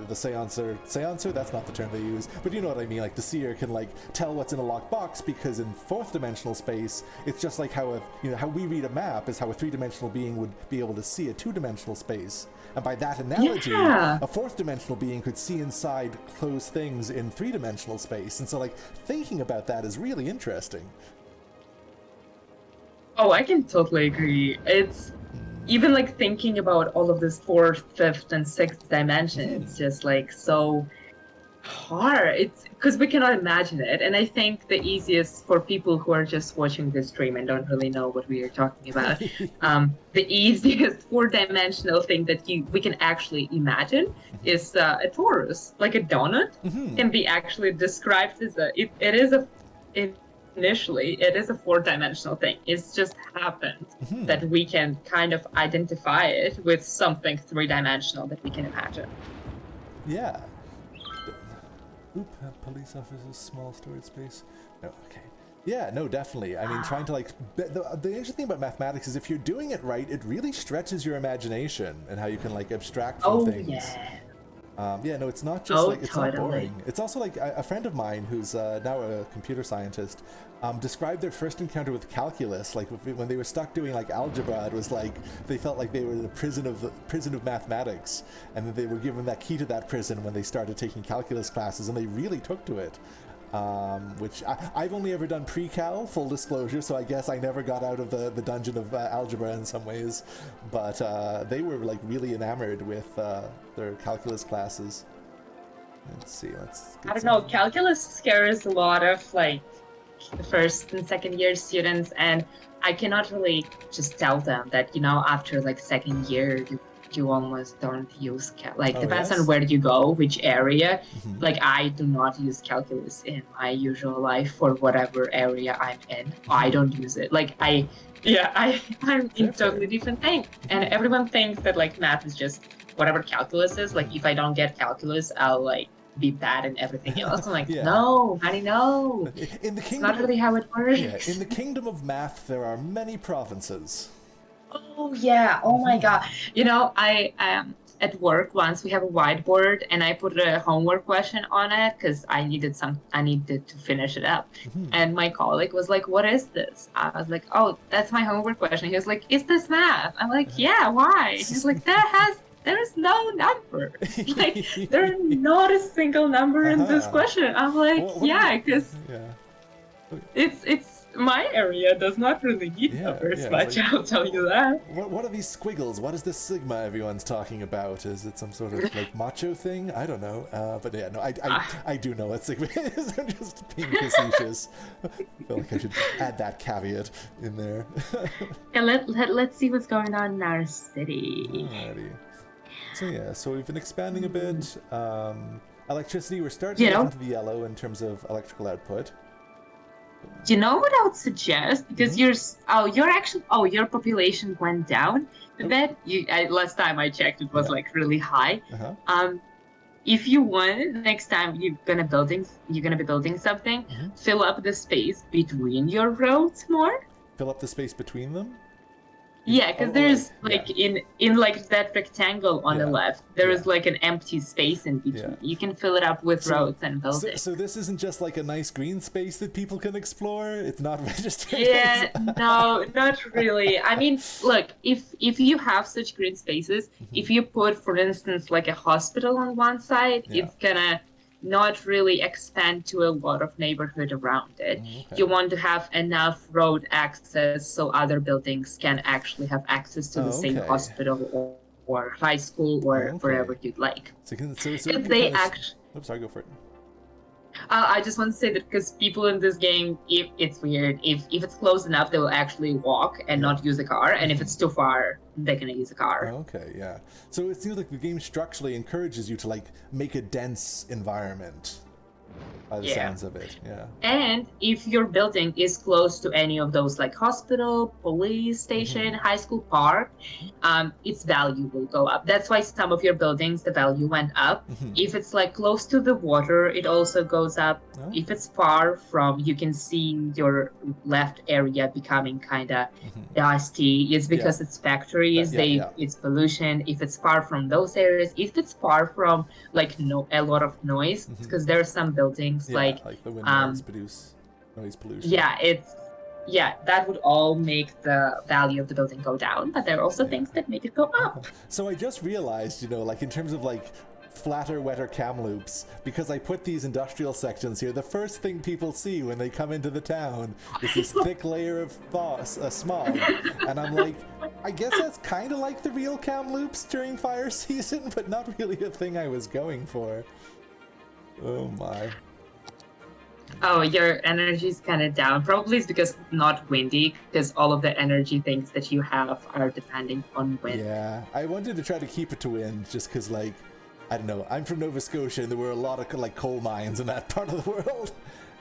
seancer. That's not the term they use, but you know what I mean. Like the seer can like tell what's in a locked box, because in 4th dimensional space, it's just like how how we read a map is how a 3-dimensional being would be able to see a 2-dimensional space. And by that analogy, a 4th dimensional being could see inside closed things in 3-dimensional space. And so, like, thinking about that is really interesting. Oh, I can totally agree. It's even like thinking about all of this 4th, 5th, and 6th dimension. It's just like so hard. It's because we cannot imagine it. And I think the easiest for people who are just watching this stream and don't really know what we are talking about, the easiest 4-dimensional thing that we can actually imagine is a torus, like a donut, can be actually described as initially, it is a 4-dimensional thing. It's just happened that we can kind of identify it with something 3-dimensional that we can imagine. Yeah. Police officers, small storage space. No, okay. Yeah, no, definitely. I mean, trying to like... The interesting thing about mathematics is if you're doing it right, it really stretches your imagination and how you can like abstract from things. Yeah, no, it's not just it's not boring. It's also like a friend of mine who's now a computer scientist described their first encounter with calculus. Like when they were stuck doing like algebra, it was like they felt like they were in a prison of mathematics, and then they were given that key to that prison when they started taking calculus classes, and they really took to it. Which I've only ever done pre-cal, full disclosure, so I guess I never got out of the dungeon of algebra in some ways, but they were like really enamored with their calculus classes. Let's see, I don't know, calculus scares a lot of like the 1st and 2nd year students, and I cannot really just tell them that, after like 2nd year, you almost don't use depends on where you go, which area. Like I do not use calculus in my usual life for whatever area I'm in. I don't use it. Like I'm in a totally different thing. And everyone thinks that like math is just whatever calculus is. Like if I don't get calculus, I'll like be bad in everything else. I'm like, Yeah. no, honey, no. In the It's kingdom not really how it works. Yeah, in the kingdom of math, there are many provinces. Oh yeah. Oh my God. You know, I at work once we have a whiteboard and I put a homework question on it because I needed to finish it up. And my colleague was like, "What is this?" I was like, "Oh, that's my homework question." He was like, "Is this math?" I'm like, "Yeah, why?" He's like, there is no number. Like there's not a single number in this question. I'm like, yeah, because it's my area does not really need numbers much. Like, I'll tell you that. What are these squiggles? What is this sigma everyone's talking about? Is it some sort of like macho thing? I don't know. But yeah, no, I do know what sigma is. I'm just being facetious. I feel like I should add that caveat in there. Yeah, let's see what's going on in our city. Alrighty. So yeah, so we've been expanding a bit. Electricity, we're starting to get into the yellow in terms of electrical output. You know what I would suggest? Because your population went down a bit. Last time I checked, it was like really high. If you want, next time you're gonna be building something, fill up the space between your roads more. Fill up the space between them? Yeah, because there's in like that rectangle on the left, there is like an empty space in between. You can fill it up with roads and buildings. So this isn't just like a nice green space that people can explore? It's not registered? Yeah, no, not really. I mean, look, if you have such green spaces, if you put, for instance, like a hospital on one side, it's gonna not really expand to a lot of neighborhood around it. You want to have enough road access so other buildings can actually have access to the same hospital or high school or wherever you'd like. Sorry, go for it. I just want to say that because people in this game, if it's weird, if it's close enough, they will actually walk and not use a car, and if it's too far, they're gonna use a car. Okay, yeah. So it seems like the game structurally encourages you to like make a dense environment. By the sounds of it, And if your building is close to any of those, like hospital, police station, high school, park, its value will go up. That's why some of your buildings, the value went up. If it's like close to the water, it also goes up. If it's far from, you can see your left area becoming kind of dusty. It's because it's factories, it's pollution. If it's far from those areas, if it's far from like a lot of noise, because there are some buildings like the windmills produce noise pollution. That would all make the value of the building go down, but there are also things that make it go up. So I just realized, like in terms of like flatter, wetter Kamloops, because I put these industrial sections here, the first thing people see when they come into the town is this thick layer of smog, and I'm like, I guess that's kind of like the real Kamloops during fire season, but not really a thing I was going for. Oh my. Oh, your energy's kind of down. Probably it's because it's not windy, because all of the energy things that you have are depending on wind. Yeah, I wanted to try to keep it to wind, just because, like, I don't know, I'm from Nova Scotia, and there were a lot of, like, coal mines in that part of the world,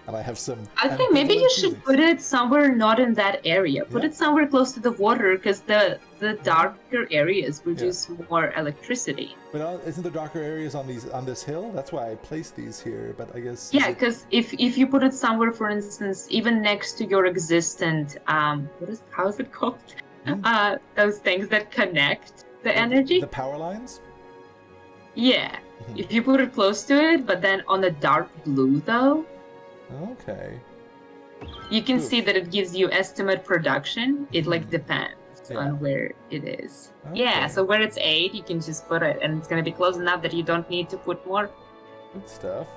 and I have some... I think maybe you should put it somewhere not in that area. Put it somewhere close to the water, because the darker areas produce more electricity. But isn't there darker areas on this hill? That's why I placed these here, but I guess... Yeah, because if you put it somewhere, for instance, even next to your existent, how is it called? Those things that connect the energy. The power lines? Yeah. If you put it close to it, but then on a dark blue, though... Okay. You can see that it gives you estimate production. It like depends on where it is. Okay. Yeah, so where it's 8, you can just put it, and it's gonna be close enough that you don't need to put more. Good stuff.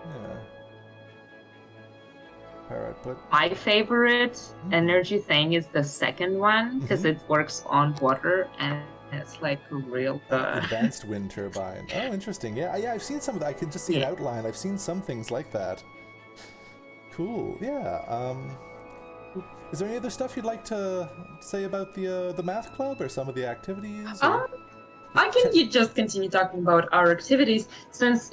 Yeah. Power output. My favorite energy thing is the second one, because it works on water and it's like a real advanced wind turbine. Oh, interesting. Yeah, I've seen some of that. I can just see an outline. I've seen some things like that. Cool. Yeah. Is there any other stuff you'd like to say about the math club or some of the activities? I can just continue talking about our activities since.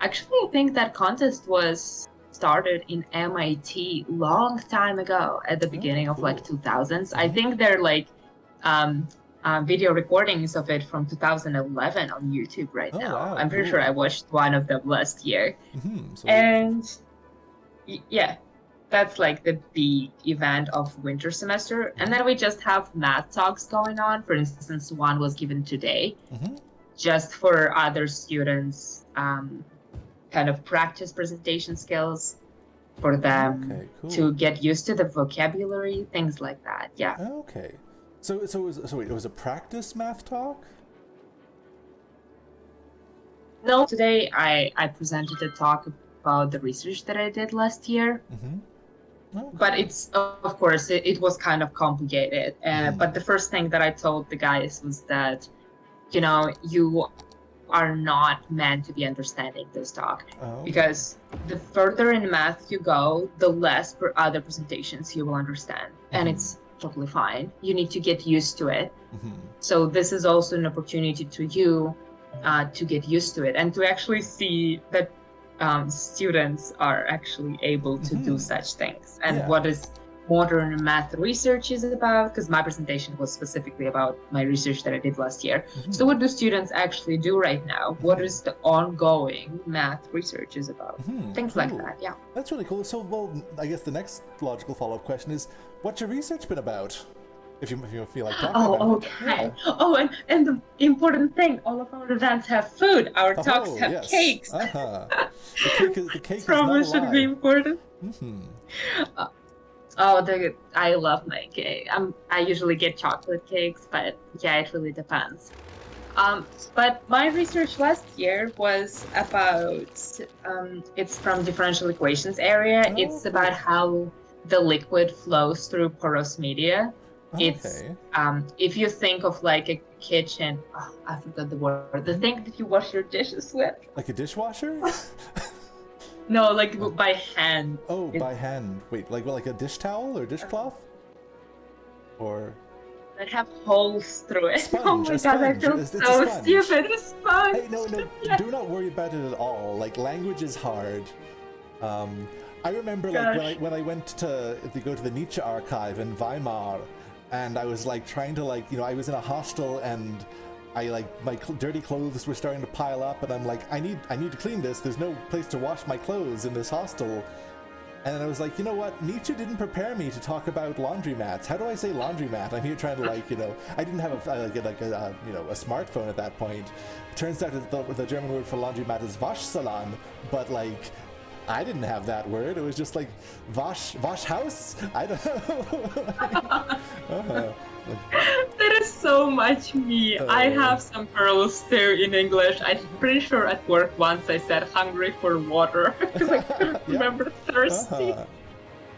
Actually, I think that contest was started in MIT long time ago at the beginning of like 2000s. I think they're like video recordings of it from 2011 on YouTube right now. wow, I'm pretty cool. sure I watched one of them last year. So And yeah, that's like the big event of winter semester. And then we just have math talks going on. For instance, one was given today just for other students, kind of practice presentation skills for them to get used to the vocabulary, things like that. Yeah. Okay. So wait, it was a practice math talk? No, today I presented a talk about the research that I did last year. But it's, of course, it was kind of complicated. But the first thing that I told the guys was that, you know, you are not meant to be understanding this talk. Because the further in math you go, the less per other presentations you will understand. And it's totally fine. You need to get used to it. So this is also an opportunity to you to get used to it and to actually see that students are actually able to do such things and what is modern math research is about, because my presentation was specifically about my research that I did last year. So what do students actually do right now? What is the ongoing math research is about? Things like that, yeah. That's really cool. So, well, I guess the next logical follow-up question is, what's your research been about? If you feel like talking about it. Yeah. Oh, and the important thing, all of our events have food. Our talks have cakes. The cake is probably not should be important. I love my cake. I usually get chocolate cakes, but yeah, it really depends. But my research last year was about, it's from differential equations area. It's about how the liquid flows through porous media. It's, if you think of like a kitchen, I forgot the word, the thing that you wash your dishes with. Like a dishwasher? No, like by hand. Oh, by hand. Wait, like a dish towel or dishcloth? Or... that have holes through it. Sponge, I feel it's so stupid. A sponge. Hey, no, do not worry about it at all. Like, language is hard. I remember, like, when I went to go to the Nietzsche archive in Weimar, and I was like trying to, like, you know, I was in a hostel and I, like, my dirty clothes were starting to pile up, and I'm like, I need to clean this. There's no place to wash my clothes in this hostel. And I was like, you know what? Nietzsche didn't prepare me to talk about laundromats. How do I say laundromat? I'm here trying to, like, you know, I didn't have a smartphone at that point. It turns out that the German word for laundromat is Waschsalon, but, like, I didn't have that word. It was just like Waschhaus? I don't know. That is so much me. I have some pearls too in English. I'm pretty sure at work once I said hungry for water because I couldn't remember thirsty.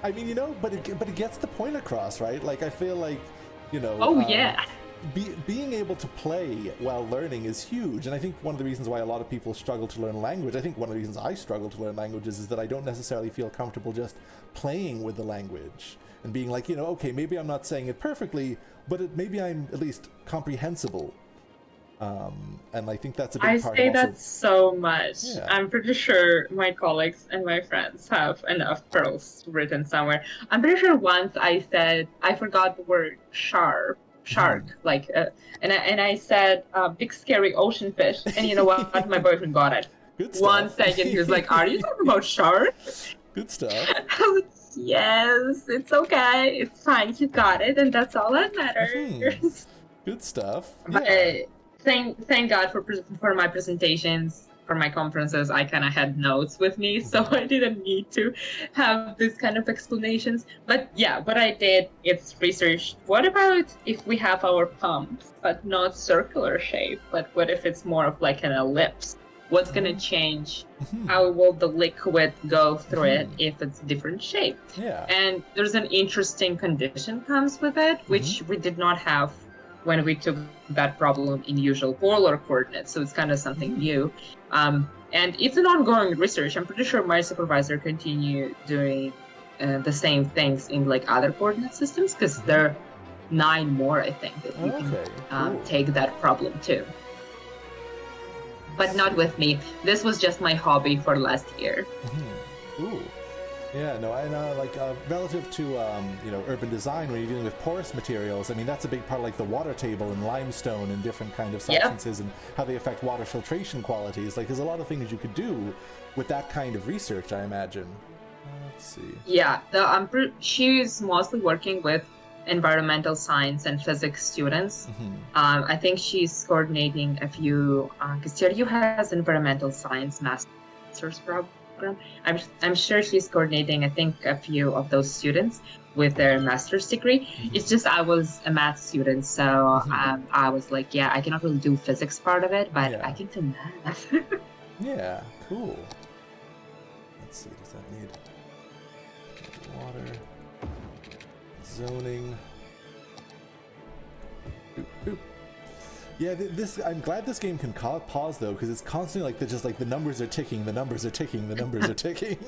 I mean, you know, but it gets the point across, right? Like, I feel like, you know. Being able to play while learning is huge, and I think one of the reasons why a lot of people struggle to learn language, I think one of the reasons I struggle to learn languages is that I don't necessarily feel comfortable just playing with the language and being like, you know, okay, maybe I'm not saying it perfectly, but maybe I'm at least comprehensible. And I think that's a big part of I say that so much. Yeah. I'm pretty sure my colleagues and my friends have enough pearls written somewhere. I'm pretty sure once I said, I forgot the word shark, like, and I said big scary ocean fish, and you know what? My boyfriend got it. Good stuff. 1 second, he was like, "Are you talking about shark?" Good stuff. Yes, it's okay, it's fine. You got it, and that's all that matters. Good stuff. But thank God for my presentations. For my conferences, I kind of had notes with me, so I didn't need to have this kind of explanations. But yeah, what I did, it's research. What about if we have our pumps, but not circular shape? But what if it's more of like an ellipse? What's going to change? How will the liquid go through it if it's different shape? Yeah. And there's an interesting condition comes with it, which we did not have when we took that problem in usual polar coordinates. So it's kind of something new. And it's an ongoing research. I'm pretty sure my supervisor continue doing the same things in like other coordinate systems, because there are 9 more, I think, that you can take that problem too. But not with me. This was just my hobby for last year. Ooh. Yeah, no, and relative to urban design, when you're dealing with porous materials, I mean that's a big part, like the water table and limestone and different kind of Yep. substances and how they affect water filtration qualities. Like there's a lot of things you could do with that kind of research, I imagine. Let's see. Yeah, she's mostly working with environmental science and physics students. I think she's coordinating a few, because TRU has environmental science master's program. I'm sure she's coordinating, I think, a few of those students with their master's degree. It's just I was a math student, so I was like, yeah, I cannot really do physics part of it, but I can do math. Yeah, cool. Let's see, does that need water, zoning? Boop, boop. Yeah, I'm glad this game can pause though, because it's constantly like the numbers are ticking, the numbers are ticking, the numbers are ticking.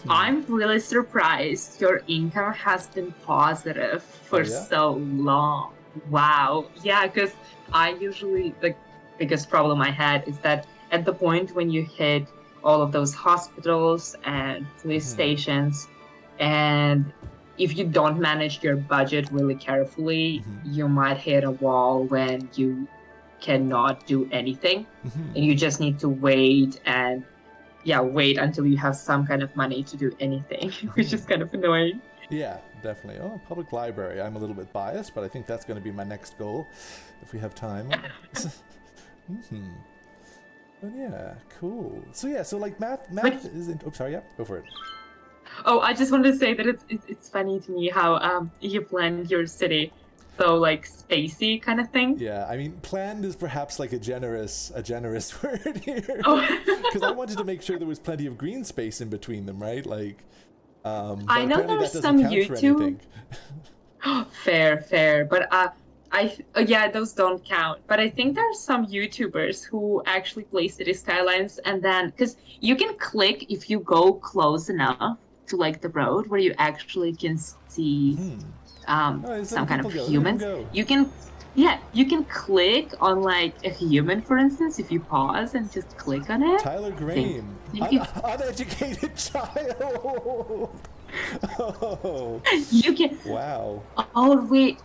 I'm really surprised your income has been positive for so long. Wow. Yeah, because I usually, the biggest problem I had is that at the point when you hit all of those hospitals and police stations, and if you don't manage your budget really carefully, you might hit a wall when you cannot do anything. And you just need to wait until you have some kind of money to do anything, which is kind of annoying. Yeah, definitely. Oh, public library. I'm a little bit biased, but I think that's going to be my next goal if we have time. But yeah, cool. So yeah, so like math is. Sorry, yeah, go for it. Oh, I just wanted to say that it's funny to me how you planned your city so like spacey kind of thing. Yeah, I mean, planned is perhaps like a generous word here. Oh. Because I wanted to make sure there was plenty of green space in between them, right? Like, I know there's some YouTube. Fair, but yeah, those don't count. But I think there's some YouTubers who actually play City Skylines, and then because you can click if you go close enough to like the road where you actually can see some kind of humans. You can click on like a human, for instance, if you pause and just click on it. Tyler Graham, uneducated child. Oh, you can. Wow. Oh wait,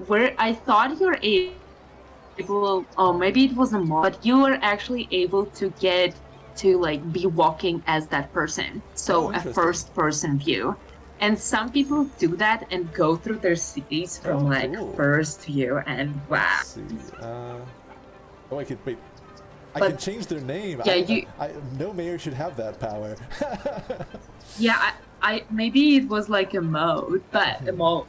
where I thought you're able. Oh, maybe it was a mod. You were actually able to get to like be walking as that person, so a first-person view. And some people do that and go through their cities from first view, and wow. Let's see. I could wait. I can change their name. Yeah, no mayor should have that power. Yeah, I maybe it was like a mode, but a mod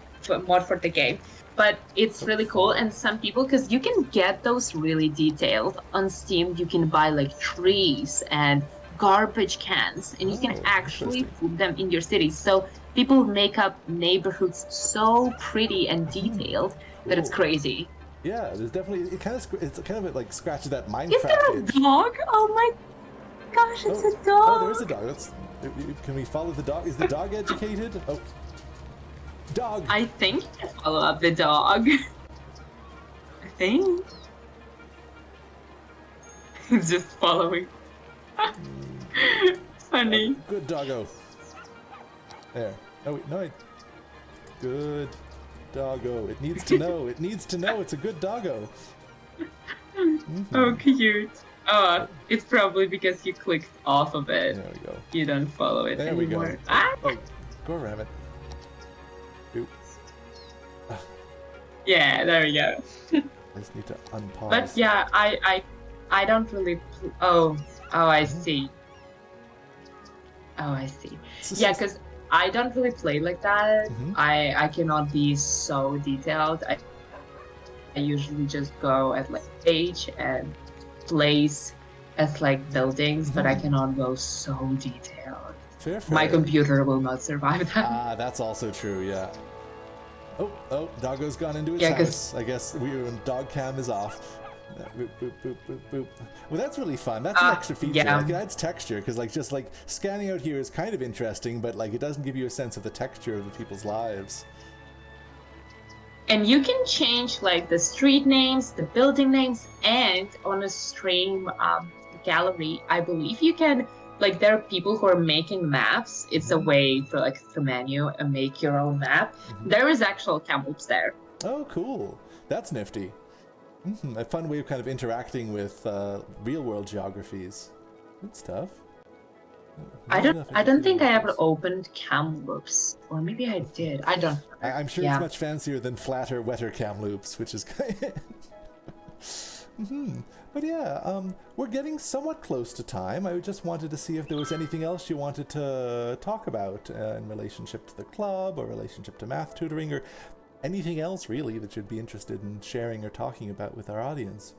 for the game. But it's really cool, and some people, because you can get those really detailed on Steam. You can buy like trees and garbage cans, and you can actually put them in your city. So people make up neighborhoods so pretty and detailed that it's crazy. Yeah, there's definitely it's kind of like scratches that Minecraft. Is there a dog? Oh my gosh, it's a dog. Oh, there is a dog. Can we follow the dog? Is the dog educated? Oh, dog. I think you can follow up the dog. I think. It's just following. Funny. Good doggo. There. Oh wait, no. Good doggo. It needs to know. It needs to know it's a good doggo. Oh, cute. Oh, it's probably because you clicked off of it. There we go. You don't follow it anymore. There we go. Ah! Oh, go around it. Oop. Yeah, there we go. I just need to unpause. But yeah, I don't really. Oh, I see. Oh, I see. Yeah, because I don't really play like that. I cannot be so detailed. I usually just go at like age and place as like buildings, but I cannot go so detailed. Fair. My computer will not survive that. Ah, that's also true. Yeah. Oh, doggo's gone into its house. I guess dog cam is off. Boop, boop, boop, boop, boop. Well, that's really fun. That's an extra feature. Yeah. Like, it adds texture, because just scanning out here is kind of interesting, but like it doesn't give you a sense of the texture of the people's lives. And you can change like the street names, the building names, and on a stream gallery, I believe you can like there are people who are making maps. It's a way for like through menu and make your own map. There is actual kamloops there. Oh, cool. That's nifty. A fun way of kind of interacting with real-world geographies. Good stuff. I don't think I ever opened kamloops, or maybe I did. I don't remember. I'm sure it's much fancier than flatter, wetter kamloops, which is But yeah, we're getting somewhat close to time. I just wanted to see if there was anything else you wanted to talk about in relationship to the club or relationship to math tutoring or anything else really that you'd be interested in sharing or talking about with our audience.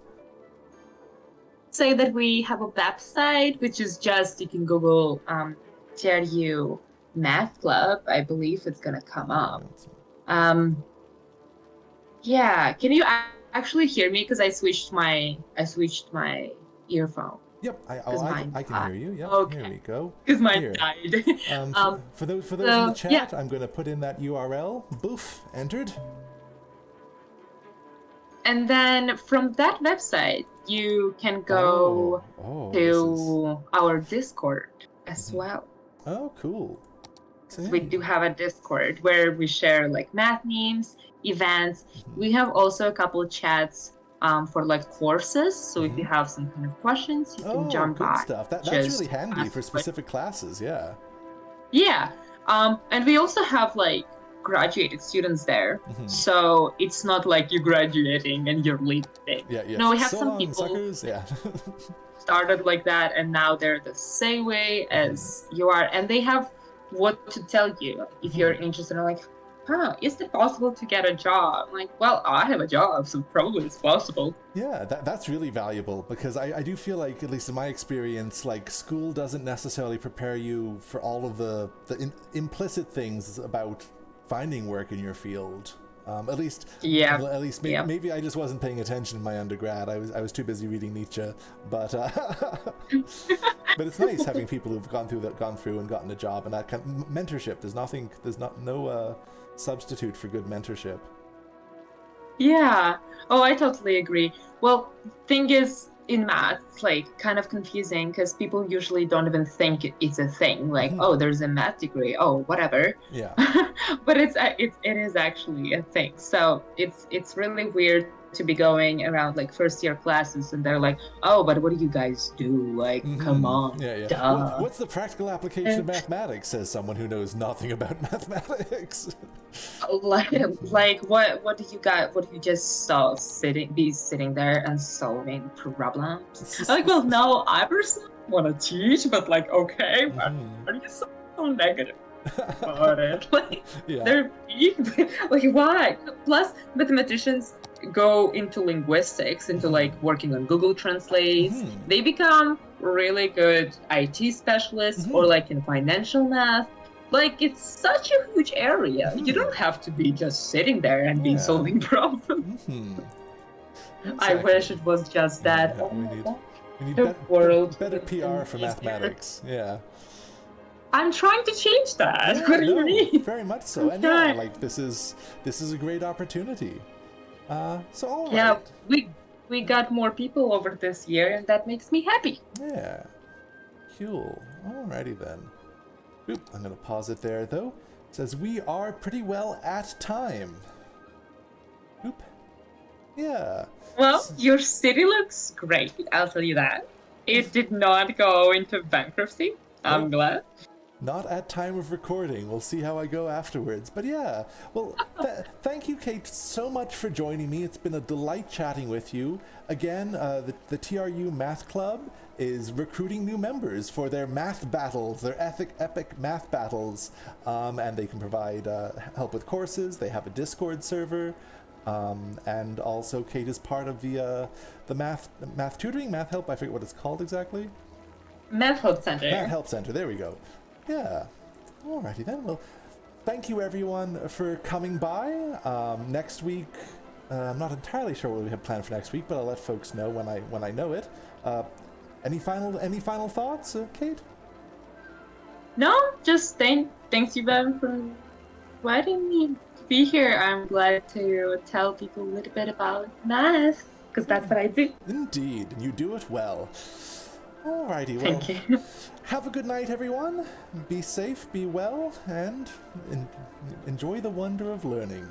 Say that we have a website, which is just, you can Google TRU Math Club. I believe it's going to come up. Yeah, can you actually hear me? Because I switched my earphone. Yep, I can hear you. Yep, okay. Here we go. Because mine died. For those in the chat, I'm going to put in that URL. Boof, entered. And then from that website, you can go to our Discord as well. Oh, cool. So we do have a Discord where we share like math memes, events. We have also a couple of chats for like courses. So if you have some kind of questions, you can jump good by. Stuff. That's really handy for specific classes, yeah. Yeah. And we also have like graduated students there. So it's not like you're graduating and you're leaving. Yeah. No, we have some people suckers. Yeah. started like that and now they're the same way as you are. And they have what to tell you if you're interested in like, is it possible to get a job? I'm like, well, I have a job, so probably it's possible. Yeah, that's really valuable because I do feel like, at least in my experience, like school doesn't necessarily prepare you for all of the implicit things about finding work in your field. At least maybe I just wasn't paying attention in my undergrad. I was too busy reading Nietzsche, but but it's nice having people who've gone through and gotten a job, and that kind of mentorship. There's no substitute for good mentorship. Yeah. Oh, I totally agree. Well, thing is, in math, it's like kind of confusing because people usually don't even think it's a thing. Like, oh, there's a math degree. Oh, whatever. Yeah. But it is actually a thing. So it's really weird to be going around like first year classes and they're like, oh, but what do you guys do? Like, come on. Yeah. What's the practical application of mathematics? Says someone who knows nothing about mathematics. like what do you got? What do you just sitting there and solving problems? I'm like, well, no, I personally want to teach, but like, okay, why are you so negative about it? Like, they're like, why? Plus, mathematicians go into linguistics, into like working on Google Translates. They become really good IT specialists or like in financial math. Like, it's such a huge area. You don't have to be just sitting there and be solving problems. Exactly. I wish it was just that. We need better PR for mathematics. Yeah. I'm trying to change that. Yeah, what do you mean? Very much so. And yeah, like this is a great opportunity. So all right. Yeah, we got more people over this year, and that makes me happy. Yeah. Cool. Alrighty then. Oop, I'm gonna pause it there though. It says we are pretty well at time. Oop. Yeah. Well, your city looks great, I'll tell you that. It did not go into bankruptcy. I'm glad. Not at time of recording. We'll see how I go afterwards. But yeah, well, thank you, Kate, so much for joining me. It's been a delight chatting with you. Again, the TRU Math Club is recruiting new members for their math battles, their epic math battles, and they can provide help with courses. They have a Discord server, and also Kate is part of the math tutoring, math help. I forget what it's called exactly. Math Help Center. Math Help Center. There we go. Yeah. Alrighty then. Well, thank you everyone for coming by. Next week, I'm not entirely sure what we have planned for next week, but I'll let folks know when I know it. Any final thoughts, Kate? No, just thanks you, Ben, for inviting me to be here. I'm glad to tell people a little bit about math, because that's what I do. Indeed, and you do it well. Alrighty, well, Thank you. have a good night, everyone. Be safe, be well, and enjoy the wonder of learning.